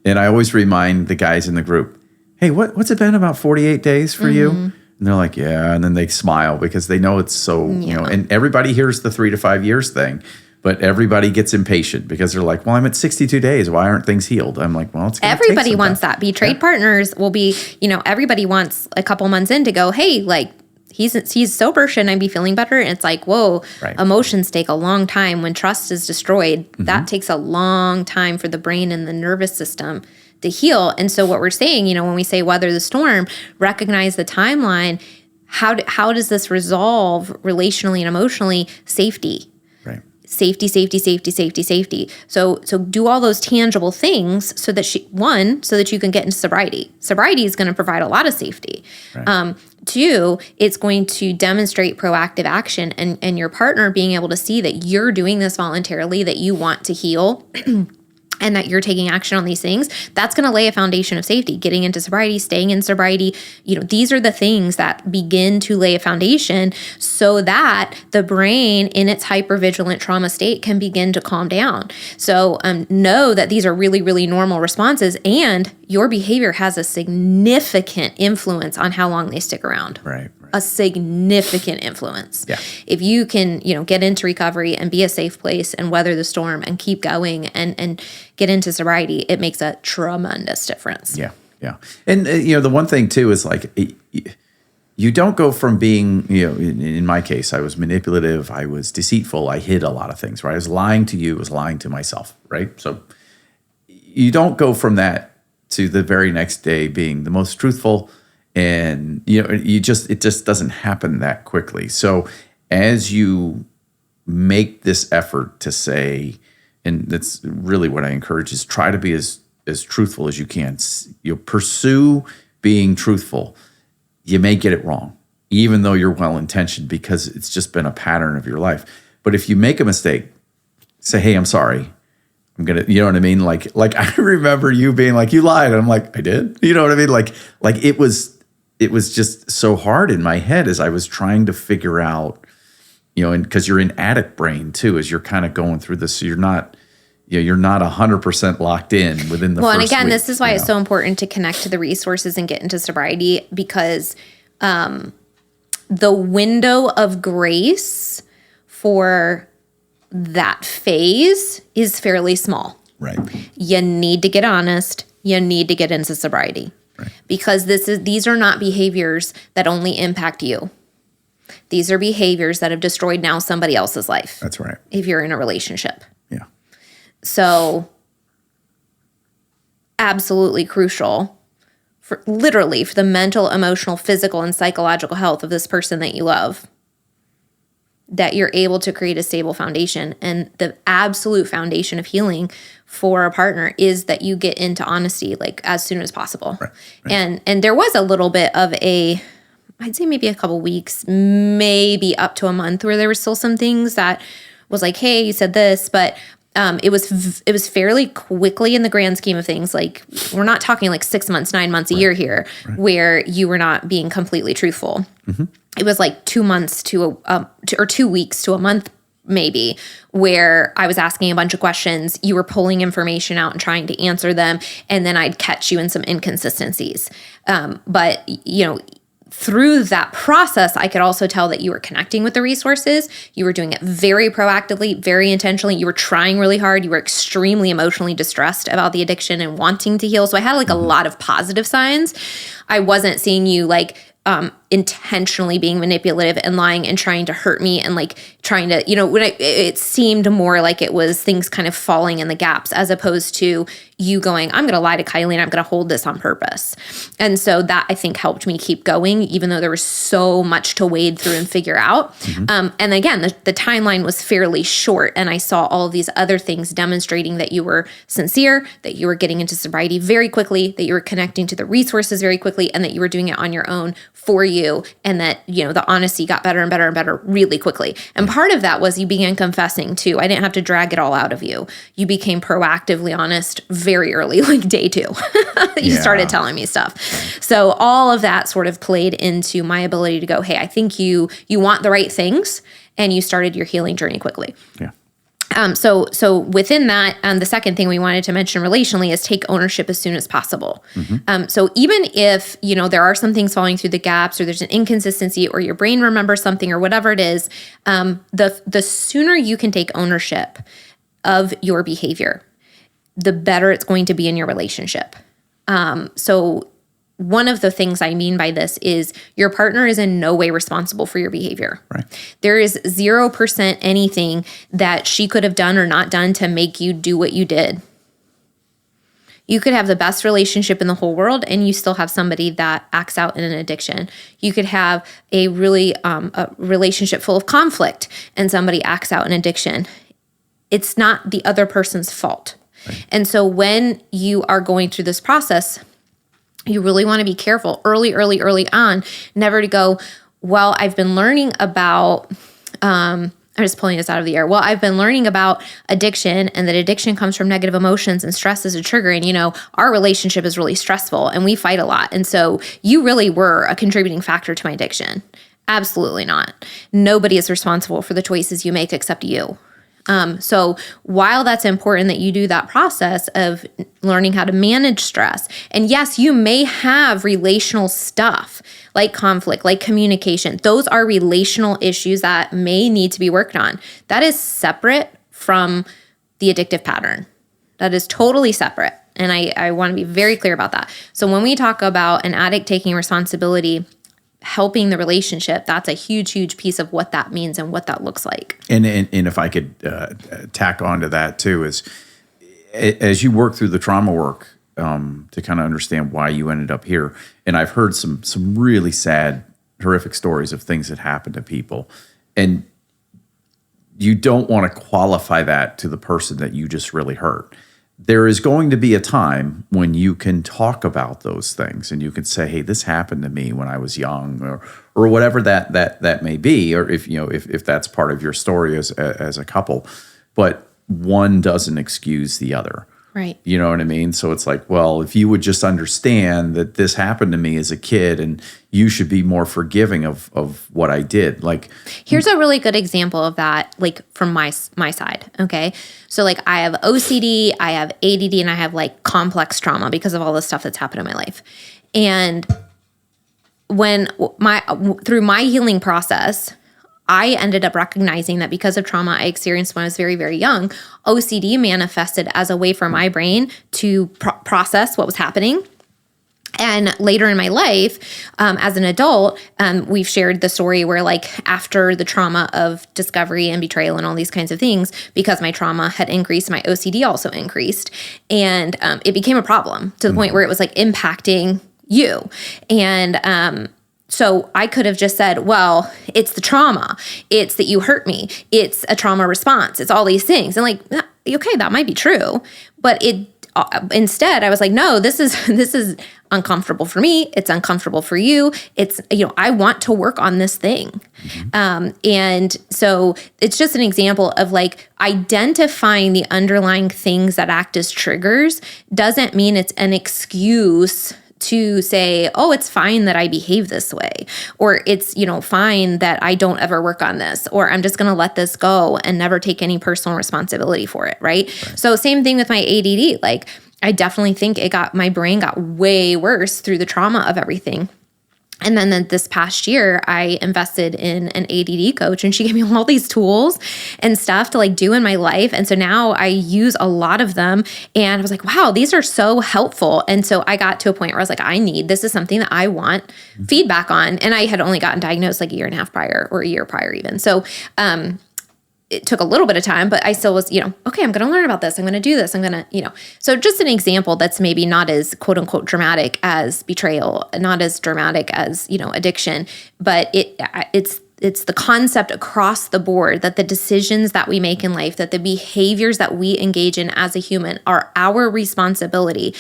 And I always remind the guys in the group, hey, what's it been about 48 days for you? And they're like, yeah. And then they smile because they know it's so, and everybody hears the 3 to 5 years thing, but everybody gets impatient because they're like, well, I'm at 62 days. Why aren't things healed? I'm like, well, it's going to take everybody some wants time. that. Betrayed partners will be, everybody wants a couple months in to go, hey, like, he's sober, shouldn't I be feeling better? And it's like, whoa, emotions take a long time. When trust is destroyed, that takes a long time for the brain and the nervous system to heal. And so what we're saying, when we say weather the storm, recognize the timeline. How does this resolve relationally and emotionally? Safety. Right. Safety. So do all those tangible things so that so that you can get into sobriety. Sobriety is going to provide a lot of safety. Right. 2, it's going to demonstrate proactive action and your partner being able to see that you're doing this voluntarily, that you want to heal and that you're taking action on these things. That's going to lay a foundation of safety. Getting into sobriety, staying in sobriety, these are the things that begin to lay a foundation so that the brain in its hypervigilant trauma state can begin to calm down. So know that these are really, really normal responses, and your behavior has a significant influence on how long they stick around. Right. A significant influence. Yeah. If you can, get into recovery and be a safe place and weather the storm and keep going and get into sobriety, it makes a tremendous difference. Yeah. And, the one thing too is like, you don't go from being, in my case, I was manipulative, I was deceitful, I hid a lot of things, right? I was lying to you, I was lying to myself, right? So you don't go from that to the very next day being the most truthful. And it just doesn't happen that quickly. So as you make this effort to say, and that's really what I encourage, is try to be as truthful as you can. Pursue being truthful. You may get it wrong, even though you're well-intentioned, because it's just been a pattern of your life. But if you make a mistake, say, hey, I'm sorry. I'm gonna, you know what I mean? Like I remember you being like, you lied. And I'm like, I did. You know what I mean? Like it was just so hard in my head as I was trying to figure out, and because you're in addict brain too, as you're kind of going through this, so you're not 100% locked in within the first and again, week, this is why it's so important to connect to the resources and get into sobriety, because the window of grace for that phase is fairly small. Right. You need to get honest. You need to get into sobriety. Because these are not behaviors that only impact you. These are behaviors that have destroyed now somebody else's life. That's right. If you're in a relationship. Yeah. So absolutely crucial for the mental, emotional, physical, and psychological health of this person that you love, that you're able to create a stable foundation. And the absolute foundation of healing for a partner is that you get into honesty like as soon as possible. Right. And there was a little bit of I'd say maybe a couple weeks, maybe up to a month, where there were still some things that was like, hey, you said this, but It was fairly quickly in the grand scheme of things. Like, we're not talking like 6 months, 9 months, a year here, where you were not being completely truthful. It was like 2 months or 2 weeks to a month, maybe, where I was asking a bunch of questions. You were pulling information out and trying to answer them, and then I'd catch you in some inconsistencies. But through that process, I could also tell that you were connecting with the resources. You were doing it very proactively, very intentionally. You were trying really hard. You were extremely emotionally distressed about the addiction and wanting to heal. So I had like a lot of positive signs. I wasn't seeing you like intentionally being manipulative and lying and trying to hurt me and like trying to, when it seemed more like it was things kind of falling in the gaps, as opposed to you going, I'm going to lie to Kylene, I'm going to hold this on purpose. And so that, I think, helped me keep going, even though there was so much to wade through and figure out. And again, the timeline was fairly short, and I saw all of these other things demonstrating that you were sincere, that you were getting into sobriety very quickly, that you were connecting to the resources very quickly, and that you were doing it on your own for you, and that, the honesty got better and better and better really quickly. And part of that was you began confessing too. I didn't have to drag it all out of you. You became proactively honest very early, like day 2. You started telling me stuff. So all of that sort of played into my ability to go, hey, I think you want the right things, and you started your healing journey quickly. Yeah. So within that, the second thing we wanted to mention relationally is take ownership as soon as possible. So even if, there are some things falling through the gaps, or there's an inconsistency, or your brain remembers something, or whatever it is, the sooner you can take ownership of your behavior, the better it's going to be in your relationship. So one of the things I mean by this is your partner is in no way responsible for your behavior. Right. There is 0% anything that she could have done or not done to make you do what you did. You could have the best relationship in the whole world, and you still have somebody that acts out in an addiction. You could have a really a relationship full of conflict, and somebody acts out in addiction. It's not the other person's fault. Right. And so when you are going through this process, you really want to be careful early on, never to go, well, I've been learning about, I'm just pulling this out of the air. Well, I've been learning about addiction, and that addiction comes from negative emotions, and stress is a trigger. And, our relationship is really stressful, and we fight a lot. And so you really were a contributing factor to my addiction. Absolutely not. Nobody is responsible for the choices you make except you. So while that's important that you do that process of learning how to manage stress, and yes, you may have relational stuff like conflict, like communication. Those are relational issues that may need to be worked on. That is separate from the addictive pattern. That is totally separate. And I want to be very clear about that. So when we talk about an addict taking responsibility, helping the relationship, that's a huge, huge piece of what that means and what that looks like. And if I could tack on to that too, is as you work through the trauma work to kind of understand why you ended up here. And I've heard some really sad, horrific stories of things that happen to people. And you don't want to qualify that to the person that you just really hurt. There is going to be a time when you can talk about those things, and you can say, hey, this happened to me when I was young, or whatever that may be, or if that's part of your story as a couple. But one doesn't excuse the other. Right. You know what I mean? So it's like, well, if you would just understand that this happened to me as a kid, and you should be more forgiving of what I did. Like, here's a really good example of that, like from my side. Okay. So like I have OCD, I have ADD, and I have like complex trauma because of all the stuff that's happened in my life. And through my healing process, I ended up recognizing that because of trauma I experienced when I was very, very young, OCD manifested as a way for my brain to process what was happening. And later in my life, as an adult, we've shared the story where like after the trauma of discovery and betrayal and all these kinds of things, because my trauma had increased, my OCD also increased. And it became a problem to the point where it was like impacting you. And so I could have just said, well, it's the trauma. It's that you hurt me. It's a trauma response. It's all these things. And like, okay, that might be true, but instead I was like, no, this is uncomfortable for me. It's uncomfortable for you. It's, I want to work on this thing. And so it's just an example of like identifying the underlying things that act as triggers doesn't mean it's an excuse to say, oh, it's fine that I behave this way, or it's, fine that I don't ever work on this, or I'm just going to let this go and never take any personal responsibility for it. Right. So same thing with my ADD. Like, I definitely think my brain got way worse through the trauma of everything. And then this past year, I invested in an ADD coach, and she gave me all these tools and stuff to like do in my life. And so now I use a lot of them, and I was like, wow, these are so helpful. And so I got to a point where I was like, this is something that I want feedback on. And I had only gotten diagnosed like a year and a half prior, or a year prior even. So, it took a little bit of time, but I still was, okay, I'm going to learn about this. I'm going to do this. I'm going to, so just an example that's maybe not as quote unquote dramatic as betrayal, not as dramatic as, addiction, but it's the concept across the board that the decisions that we make in life, that the behaviors that we engage in as a human are our responsibility.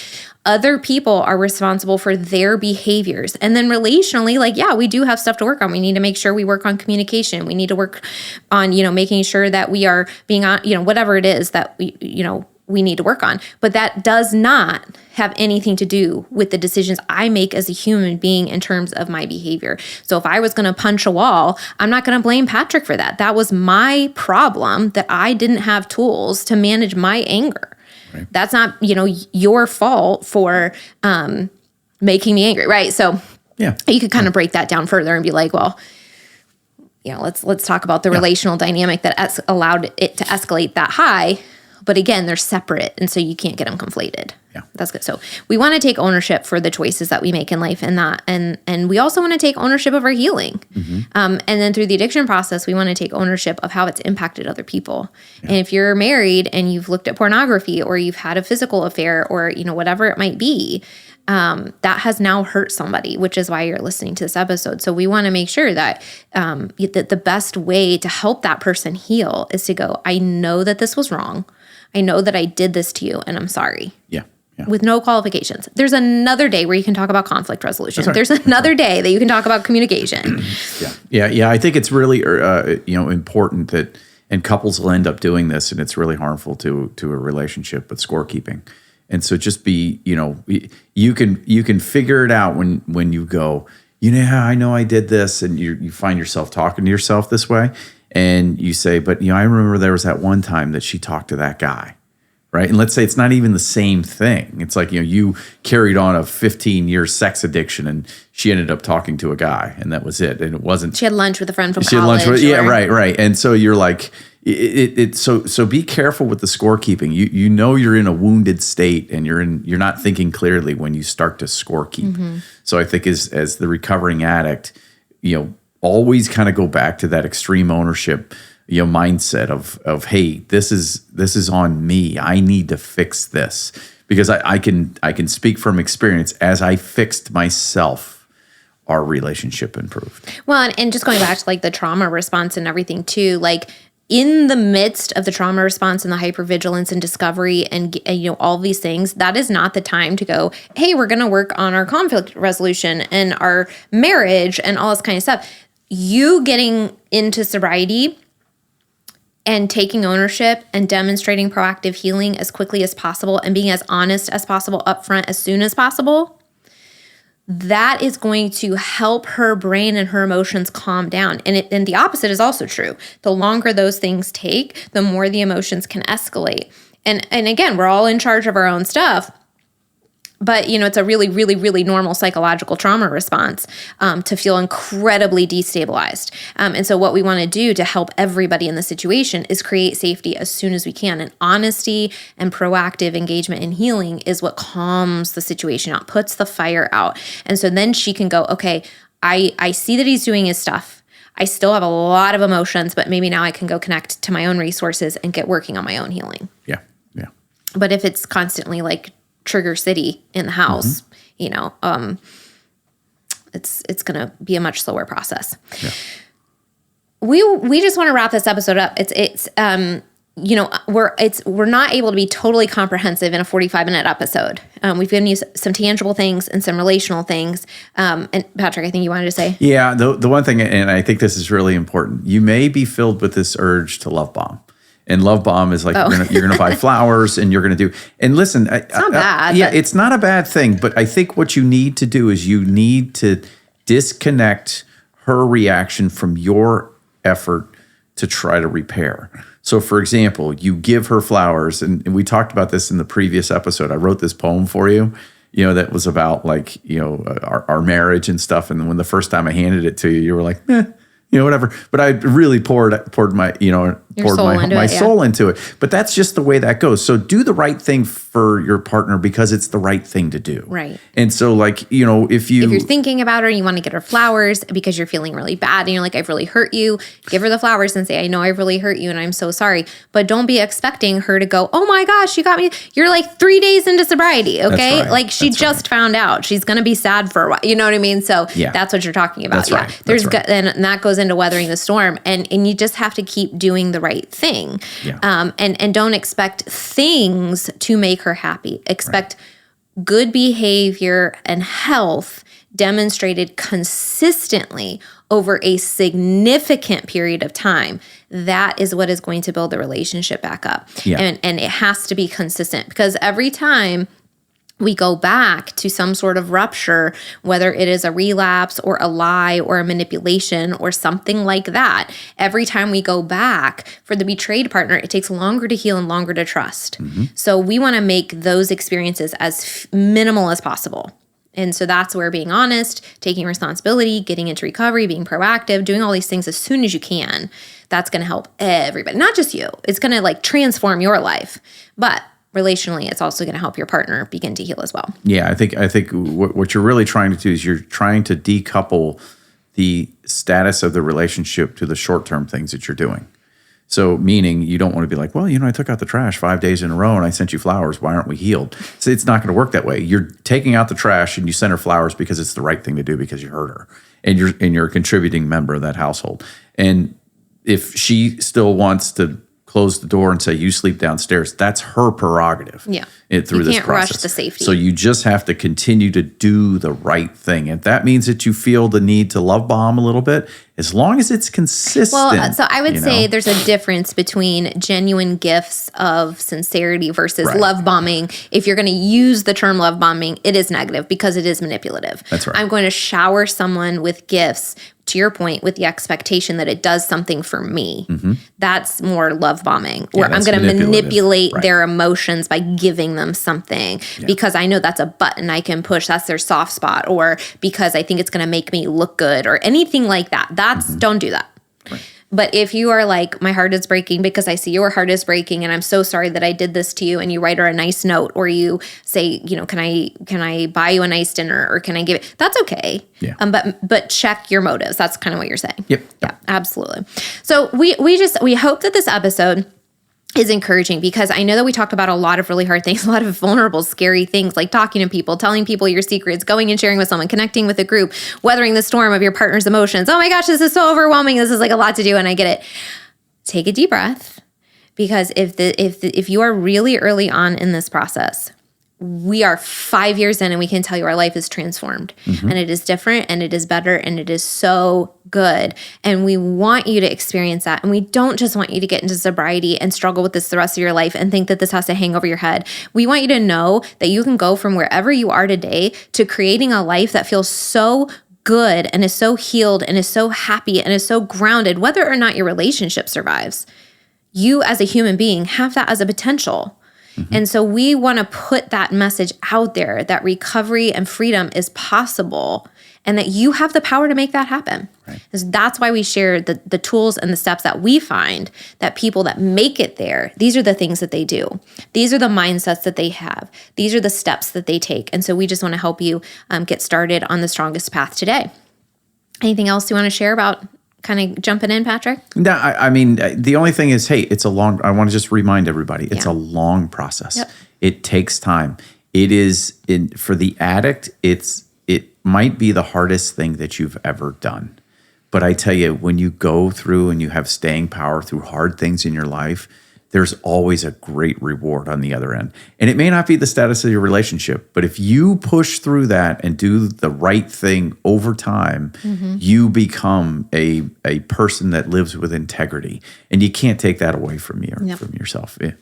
Other people are responsible for their behaviors. And then relationally, like, yeah, we do have stuff to work on. We need to make sure we work on communication. We need to work on, making sure that we are being on, whatever it is that we need to work on. But that does not have anything to do with the decisions I make as a human being in terms of my behavior. So if I was going to punch a wall, I'm not going to blame Patrick for that. That was my problem, that I didn't have tools to manage my anger. Right. That's not, your fault for making me angry, right? So yeah, you could kind of break that down further and be like, well, let's talk about the relational dynamic that allowed it to escalate that high. But again, they're separate, and so you can't get them conflated. Yeah, that's good. So we want to take ownership for the choices that we make in life, and we also want to take ownership of our healing. And then through the addiction process, we want to take ownership of how it's impacted other people. Yeah. And if you're married and you've looked at pornography, or you've had a physical affair, or whatever it might be, that has now hurt somebody, which is why you're listening to this episode. So we want to make sure that that the best way to help that person heal is to go, I know that this was wrong. I know that I did this to you, and I'm sorry. Yeah. With no qualifications. There's another day where you can talk about conflict resolution. Right. There's another day that you can talk about communication. Yeah. I think it's really, important that, and couples will end up doing this, and it's really harmful to a relationship with scorekeeping. And so just be, you can figure it out when you go, I know I did this, and you find yourself talking to yourself this way. And you say, but I remember there was that one time that she talked to that guy, right? And let's say it's not even the same thing. It's like, you carried on a 15-year sex addiction, and she ended up talking to a guy, and that was it. And it wasn't. She had lunch with a friend from college. She had lunch with, right. And so you're like, so be careful with the scorekeeping. You're in a wounded state, and you're not thinking clearly when you start to scorekeep. So I think as the recovering addict, always kind of go back to that extreme ownership, mindset of hey, this is on me. I need to fix this, because I can speak from experience. As I fixed myself, our relationship improved. Well, and just going back to like the trauma response and everything too, like in the midst of the trauma response and the hypervigilance and discovery and all these things, that is not the time to go, hey, we're going to work on our conflict resolution and our marriage and all this kind of stuff. You getting into sobriety and taking ownership and demonstrating proactive healing as quickly as possible and being as honest as possible upfront as soon as possible, that is going to help her brain and her emotions calm down. And the opposite is also true. The longer those things take, the more the emotions can escalate. And again, we're all in charge of our own stuff. But, it's a really, really, really normal psychological trauma response to feel incredibly destabilized. And so what we want to do to help everybody in the situation is create safety as soon as we can. And honesty and proactive engagement in healing is what calms the situation out, puts the fire out. And so then she can go, okay, I see that he's doing his stuff. I still have a lot of emotions, but maybe now I can go connect to my own resources and get working on my own healing. Yeah. But if it's constantly like trigger city in the house, it's going to be a much slower process. Yeah. We just want to wrap this episode up. It's we're not able to be totally comprehensive in a 45-minute episode. We've given you some tangible things and some relational things. And Patrick, I think you wanted to say. Yeah, the one thing, and I think this is really important, you may be filled with this urge to love bomb. And love bomb is like you're gonna buy flowers and you're gonna do. And listen, it's not bad. Yeah, it's not a bad thing. But I think what you need to do is you need to disconnect her reaction from your effort to try to repair. So, for example, you give her flowers, and we talked about this in the previous episode. I wrote this poem for you, that was about our marriage and stuff. And when the first time I handed it to you, you were like, whatever. But I really poured my, my soul into it. But that's just the way that goes. So do the right thing for your partner because it's the right thing to do. Right. And so if you're thinking about her and you want to get her flowers because you're feeling really bad and you're like, I've really hurt you, give her the flowers and say, I know I've really hurt you and I'm so sorry. But don't be expecting her to go, oh my gosh, you got me. You're like 3 days into sobriety. Okay. That's right. Like she just found out. She's going to be sad for a while. You know what I mean? So that's what you're talking about. That's right. And that goes into weathering the storm. And you just have to keep doing the right thing. Yeah. And don't expect things to make her happy. Expect good behavior and health demonstrated consistently over a significant period of time. That is what is going to build the relationship back up. Yeah. And it has to be consistent because every time we go back to some sort of rupture, whether it is a relapse or a lie or a manipulation or something like that, every time we go back for the betrayed partner, it takes longer to heal and longer to trust. Mm-hmm. So we want to make those experiences as minimal as possible. And so that's where being honest, taking responsibility, getting into recovery, being proactive, doing all these things as soon as you can, that's going to help everybody, not just you. It's going to transform your life. But relationally, it's also going to help your partner begin to heal as well. Yeah, I think what you're really trying to do is you're trying to decouple the status of the relationship to the short-term things that you're doing. So meaning you don't want to be like, well, I took out the trash 5 days in a row and I sent you flowers. Why aren't we healed? So it's not going to work that way. You're taking out the trash and you send her flowers because it's the right thing to do because you hurt her and you're a contributing member of that household. And if she still wants to close the door and say, you sleep downstairs, that's her prerogative. Yeah. Through this process. You can't rush the safety. So you just have to continue to do the right thing. If that means that you feel the need to love bomb a little bit, as long as it's consistent. Well, so I would say there's a difference between genuine gifts of sincerity versus love bombing. If you're going to use the term love bombing, it is negative because it is manipulative. That's right. I'm going to shower someone with gifts, to your point, with the expectation that it does something for me. Mm-hmm. That's more love bombing, where I'm going to manipulate their emotions by giving them something because I know that's a button I can push. That's their soft spot, or because I think it's going to make me look good or anything like that. Don't do that. Right. But if you are like, my heart is breaking because I see your heart is breaking and I'm so sorry that I did this to you, and you write her a nice note, or you say, can I buy you a nice dinner, or can I give it? That's okay. Yeah. But check your motives. That's kind of what you're saying. Yep. Yeah, absolutely. So we hope that this episode is encouraging, because I know that we talked about a lot of really hard things, a lot of vulnerable, scary things, like talking to people, telling people your secrets, going and sharing with someone, connecting with a group, weathering the storm of your partner's emotions. Oh my gosh, this is so overwhelming. This is like a lot to do, and I get it. Take a deep breath, because if you are really early on in this process, we are 5 years in and we can tell you our life is transformed, and it is different, and it is better, and it is so good. And we want you to experience that. And we don't just want you to get into sobriety and struggle with this the rest of your life and think that this has to hang over your head. We want you to know that you can go from wherever you are today to creating a life that feels so good and is so healed and is so happy and is so grounded, whether or not your relationship survives. You as a human being have that as a potential. And so we want to put that message out there that recovery and freedom is possible, and that you have the power to make that happen. Right. That's why we share the tools and the steps that we find that people that make it there, these are the things that they do. These are the mindsets that they have. These are the steps that they take. And so we just want to help you get started on the strongest path today. Anything else you want to share about kind of jumping in, Patrick? No, I mean, the only thing is, hey, I want to just remind everybody, it's a long process. Yep. It takes time. It is, for the addict, it might be the hardest thing that you've ever done. But I tell you, when you go through and you have staying power through hard things in your life, there's always a great reward on the other end. And it may not be the status of your relationship, but if you push through that and do the right thing over time, you become a person that lives with integrity. And you can't take that away from from yourself. Yeah.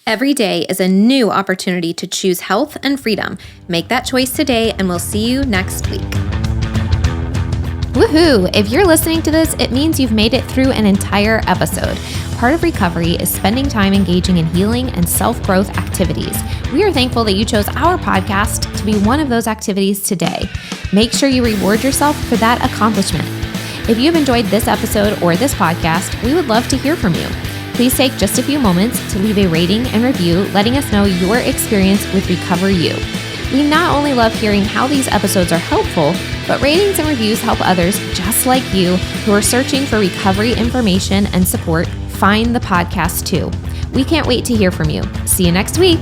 Every day is a new opportunity to choose health and freedom. Make that choice today, and we'll see you next week. Woohoo! If you're listening to this, it means you've made it through an entire episode. Part of recovery is spending time engaging in healing and self-growth activities. We are thankful that you chose our podcast to be one of those activities today. Make sure you reward yourself for that accomplishment. If you've enjoyed this episode or this podcast, we would love to hear from you. Please take just a few moments to leave a rating and review, letting us know your experience with Recover You. We not only love hearing how these episodes are helpful, but ratings and reviews help others just like you who are searching for recovery information and support find the podcast too. We can't wait to hear from you. See you next week.